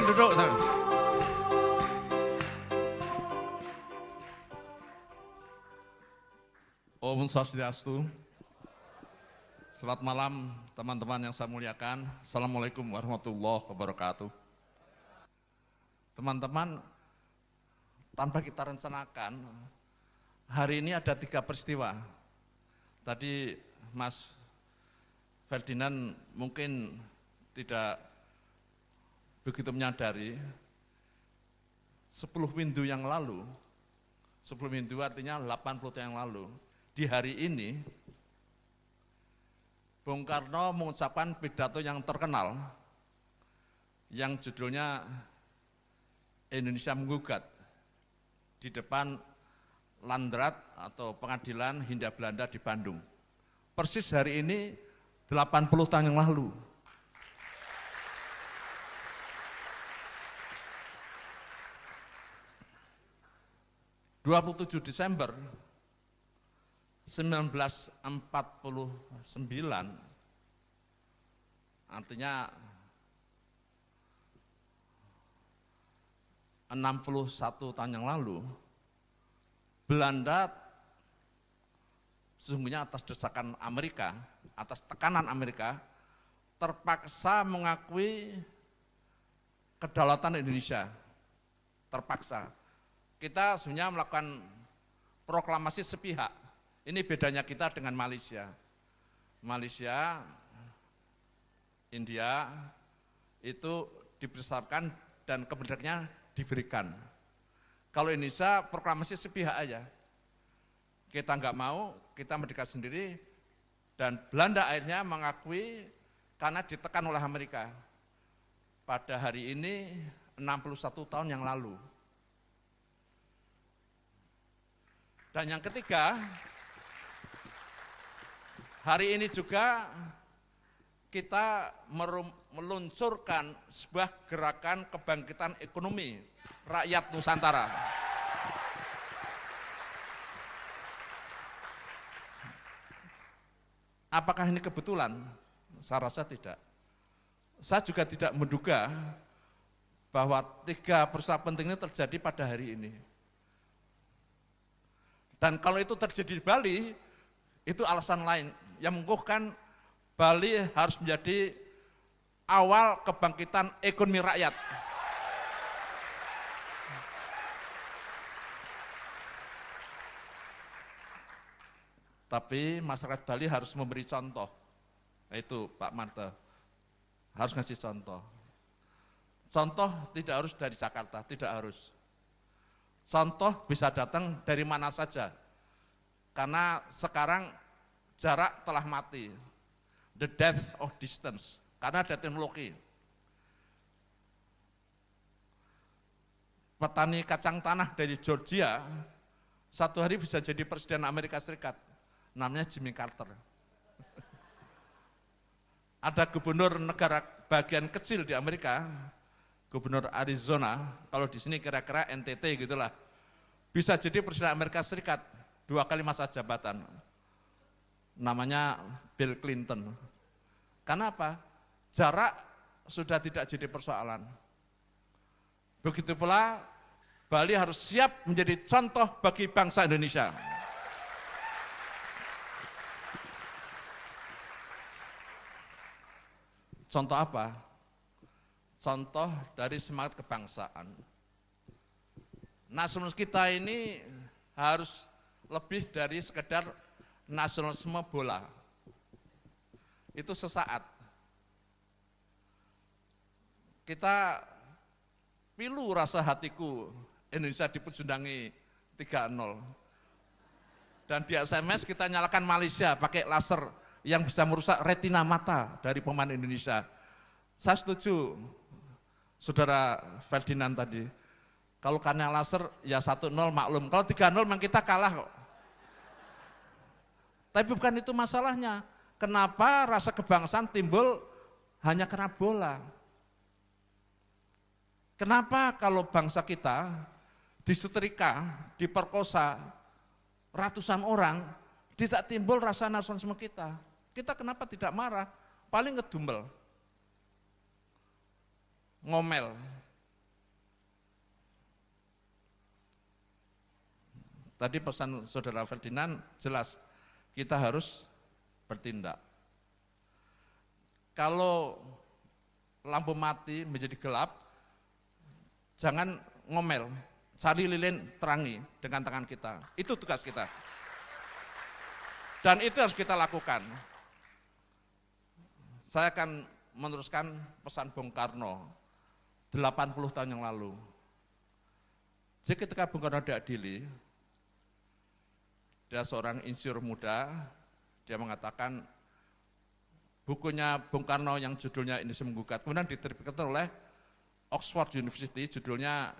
Silakan duduk. Om Swastiastu. Selamat malam teman-teman yang saya muliakan. Assalamualaikum warahmatullahi wabarakatuh. Teman-teman, tanpa kita rencanakan, hari ini ada 3 peristiwa. Tadi Mas Ferdinand mungkin tidak begitu menyadari, 10 minggu yang lalu, 10 minggu artinya 80 tahun yang lalu, di hari ini, Bung Karno mengucapkan pidato yang terkenal, yang judulnya Indonesia Menggugat, di depan Landrat atau Pengadilan Hindia Belanda di Bandung. Persis hari ini 80 tahun yang lalu. Desember 1949, artinya 61 tahun yang lalu, Belanda sesungguhnya atas desakan Amerika, atas tekanan Amerika, terpaksa mengakui kedaulatan Indonesia. Terpaksa. Kita sebenarnya melakukan proklamasi sepihak. Ini bedanya kita dengan Malaysia. Malaysia, India, itu dipersiapkan dan kemerdekaannya diberikan. Kalau Indonesia proklamasi sepihak aja. Kita nggak mau, kita merdeka sendiri, dan Belanda akhirnya mengakui karena ditekan oleh Amerika. Pada hari ini 61 tahun yang lalu. Dan yang ketiga, hari ini juga kita meluncurkan sebuah gerakan kebangkitan ekonomi rakyat Nusantara. Apakah ini kebetulan? Saya rasa tidak. Saya juga tidak menduga bahwa 3 peristiwa penting ini terjadi pada hari ini. Dan kalau itu terjadi di Bali, itu alasan lain yang mengukuhkan Bali harus menjadi awal kebangkitan ekonomi rakyat. Tapi masyarakat Bali harus memberi contoh. Itu Pak Marta, harus ngasih contoh. Contoh tidak harus dari Jakarta, tidak harus. Contoh bisa datang dari mana saja. Karena sekarang jarak telah mati. The death of distance. Karena ada teknologi. Petani kacang tanah dari Georgia, satu hari bisa jadi presiden Amerika Serikat. Namanya Jimmy Carter. Ada gubernur negara bagian kecil di Amerika, Gubernur Arizona, kalau di sini kira-kira NTT gitulah, bisa jadi presiden Amerika Serikat 2 kali masa jabatan. Namanya Bill Clinton. Karena apa? Jarak sudah tidak jadi persoalan. Begitu pula Bali harus siap menjadi contoh bagi bangsa Indonesia. Contoh apa? Contoh dari semangat kebangsaan. Nasionalis kita ini harus lebih dari sekedar nasionalisme bola. Itu sesaat. Kita pilu rasa hatiku, Indonesia dipecundangi 3-0. Dan di SMS kita nyalakan Malaysia pakai laser yang bisa merusak retina mata dari pemain Indonesia. Saya setuju, Saudara Ferdinand tadi. Kalau karena laser ya 1-0 maklum. Kalau 3-0 memang kita kalah kok. Tapi bukan itu masalahnya. Kenapa rasa kebangsaan timbul hanya karena bola? Kenapa kalau bangsa kita disetrika, diperkosa ratusan orang, tidak timbul rasa nasionalisme kita? Kita kenapa tidak marah? Paling ngedumbel, ngomel. Tadi pesan Saudara Ferdinand jelas, kita harus bertindak. Kalau lampu mati menjadi gelap, jangan ngomel, cari lilin, terangi dengan tangan kita. Itu tugas kita. Dan itu harus kita lakukan. Saya akan meneruskan pesan Bung Karno 80 tahun yang lalu. Jadi ketika Bung Karno diadili, dia seorang insinyur muda, dia mengatakan bukunya Bung Karno yang judulnya Indonesia Menggugat, kemudian diterbitkan oleh Oxford University, judulnya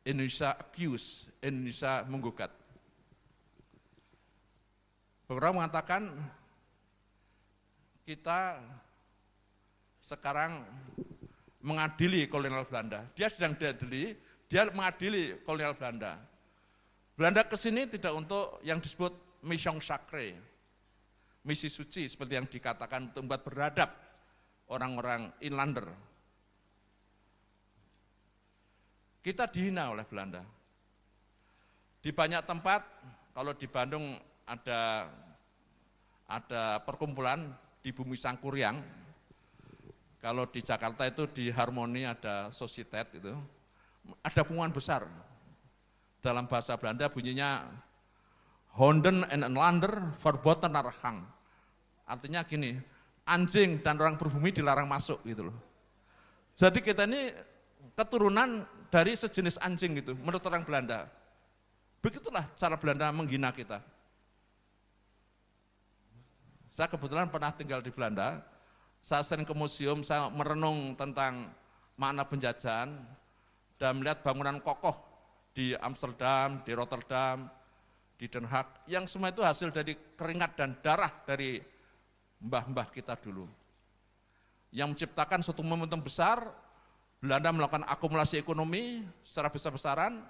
Indonesia Accused, Indonesia Menggugat. Bung Karno mengatakan kita sekarang mengadili kolonial Belanda. Dia sedang diadili, dia mengadili kolonial Belanda. Belanda kesini tidak untuk yang disebut mission sacrée, misi suci seperti yang dikatakan untuk membuat beradab orang-orang inlander. Kita dihina oleh Belanda. Di banyak tempat, kalau di Bandung ada perkumpulan di Bumi Sangkuriang, kalau di Jakarta itu di Harmoni ada Sociëteit itu, ada pengumuman besar. Dalam bahasa Belanda bunyinya Honden en Lander verboten naar gang. Artinya gini, anjing dan orang berbumi dilarang masuk gitu loh. Jadi kita ini keturunan dari sejenis anjing gitu, menurut orang Belanda. Begitulah cara Belanda menghina kita. Saya kebetulan pernah tinggal di Belanda, saya sering ke museum, saya merenung tentang makna penjajahan dan melihat bangunan kokoh di Amsterdam, di Rotterdam, di Den Haag, yang semua itu hasil dari keringat dan darah dari mbah-mbah kita dulu. Yang menciptakan suatu momentum besar, Belanda melakukan akumulasi ekonomi secara besar-besaran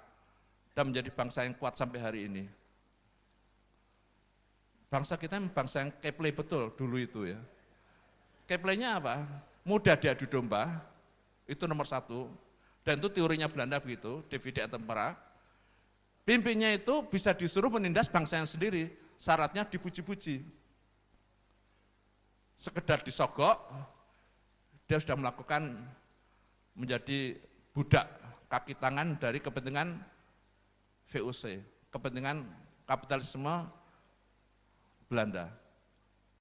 dan menjadi bangsa yang kuat sampai hari ini. Bangsa kita bangsa yang keplei betul dulu itu ya. Kepleinya apa? Mudah diadu domba, itu nomor satu. Dan itu teorinya Belanda begitu, divide et impera. Pimpinnya itu bisa disuruh menindas bangsa yang sendiri, syaratnya dipuji-puji. Sekedar disogok, dia sudah melakukan menjadi budak kaki tangan dari kepentingan VOC, kepentingan kapitalisme Belanda.